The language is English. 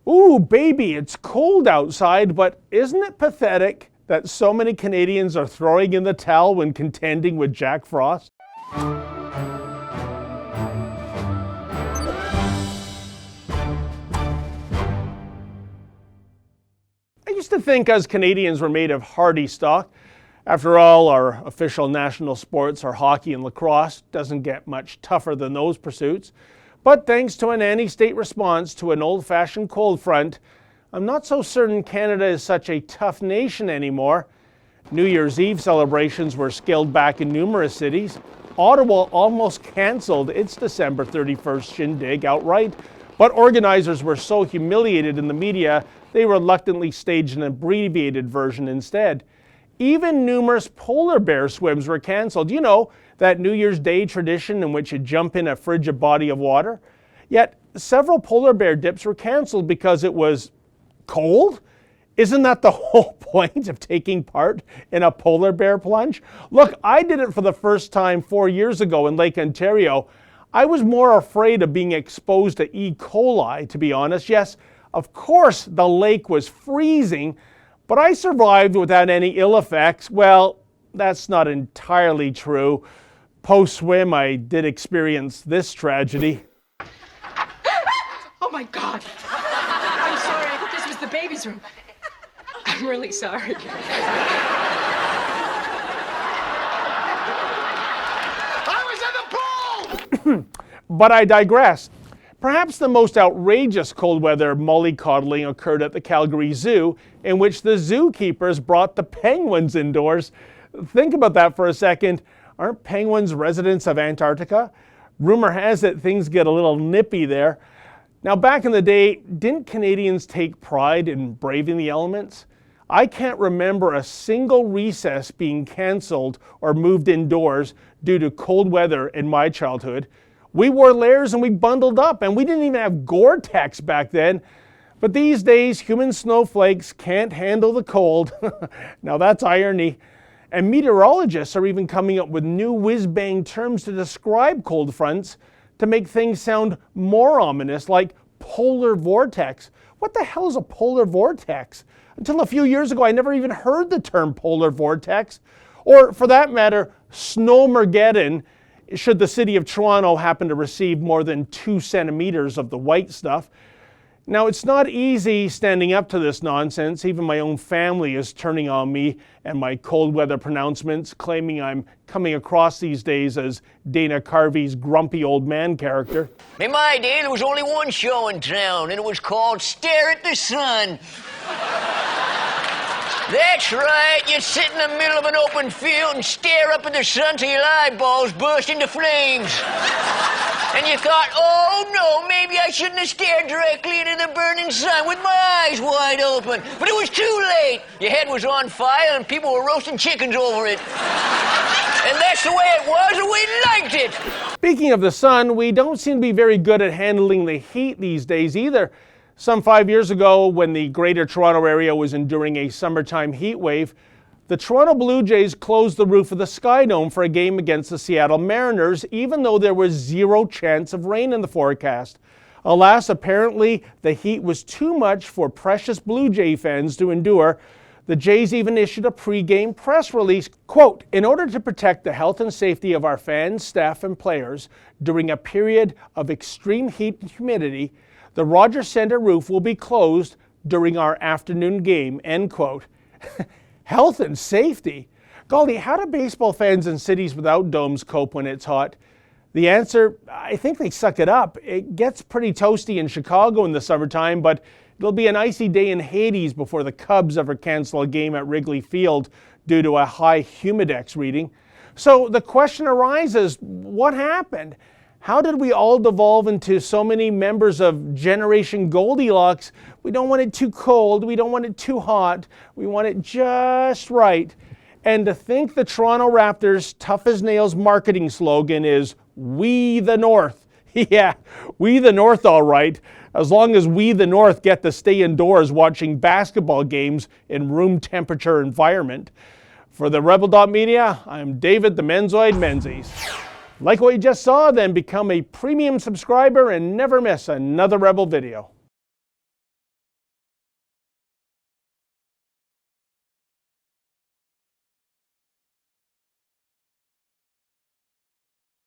Ooh, baby, it's cold outside, but isn't it pathetic that so many Canadians are throwing in the towel when contending with Jack Frost? I used to think us Canadians were made of hardy stock. After all, our official national sports are hockey and lacrosse. Doesn't get much tougher than those pursuits. But thanks to an anti-state response to an old-fashioned cold front, I'm not so certain Canada is such a tough nation anymore. New Year's Eve celebrations were scaled back in numerous cities. Ottawa almost cancelled its December 31st shindig outright, but organizers were so humiliated in the media, they reluctantly staged an abbreviated version instead. Even numerous polar bear swims were cancelled. You know, that New Year's Day tradition in which you jump in a frigid body of water. Yet, several polar bear dips were cancelled because it was cold? Isn't that the whole point of taking part in a polar bear plunge? Look, I did it for the first time 4 years ago in Lake Ontario. I was more afraid of being exposed to E. coli, to be honest. Yes, of course the lake was freezing, but I survived without any ill effects. Well, that's not entirely true. Post-swim, I did experience this tragedy. Oh my God! I'm sorry, I thought this was the baby's room. I'm really sorry. I was in the pool! But I digress. Perhaps the most outrageous cold weather mollycoddling occurred at the Calgary Zoo, in which the zookeepers brought the penguins indoors. Think about that for a second. Aren't penguins residents of Antarctica? Rumor has it things get a little nippy there. Now, back in the day, didn't Canadians take pride in braving the elements? I can't remember a single recess being cancelled or moved indoors due to cold weather in my childhood. We wore layers and we bundled up, and we didn't even have Gore-Tex back then. But these days, human snowflakes can't handle the cold. Now that's irony. And meteorologists are even coming up with new whiz-bang terms to describe cold fronts to make things sound more ominous, like polar vortex. What the hell is a polar vortex? Until a few years ago, I never even heard the term polar vortex. Or, for that matter, snowmergeddon, should the city of Toronto happen to receive more than 2 centimeters of the white stuff. Now, it's not easy standing up to this nonsense. Even my own family is turning on me and my cold weather pronouncements, claiming I'm coming across these days as Dana Carvey's grumpy old man character. In my day, there was only one show in town, and it was called Stare at the Sun. That's right, you'd sit in the middle of an open field and stare up at the sun till your eyeballs burst into flames. And you thought, oh no, maybe I shouldn't have stared directly into the burning sun with my eyes wide open. But it was too late. Your head was on fire and people were roasting chickens over it. And that's the way it was, and we liked it. Speaking of the sun, we don't seem to be very good at handling the heat these days either. Some 5 years ago, when the Greater Toronto Area was enduring a summertime heat wave, the Toronto Blue Jays closed the roof of the Sky Dome for a game against the Seattle Mariners, even though there was zero chance of rain in the forecast. Alas, apparently the heat was too much for precious Blue Jay fans to endure. The Jays even issued a pre-game press release, quote, "In order to protect the health and safety of our fans, staff, and players during a period of extreme heat and humidity, the Rogers Centre roof will be closed during our afternoon game," end quote. Health and safety? Golly, how do baseball fans in cities without domes cope when it's hot? The answer, I think they suck it up. It gets pretty toasty in Chicago in the summertime, but it'll be an icy day in Hades before the Cubs ever cancel a game at Wrigley Field due to a high humidex reading. So the question arises, what happened? How did we all devolve into so many members of Generation Goldilocks? We don't want it too cold, we don't want it too hot, we want it just right. And to think the Toronto Raptors' tough as nails marketing slogan is, "We the North." Yeah, we the North all right, as long as we the North get to stay indoors watching basketball games in room temperature environment. For the Rebel.media, I'm David the Menzoid Menzies. Like what you just saw? Then become a premium subscriber and never miss another Rebel video.